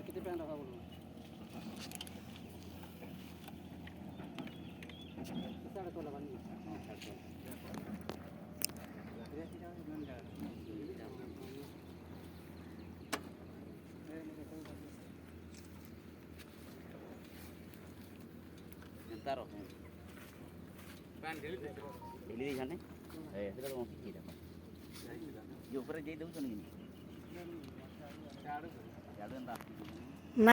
किती पॅन टाका बोलून साडेतोला पाणी Taruh. Pan dili di sana. Kita mau pergi dah. Yo, pergi jauh tu ni. Jalan dah.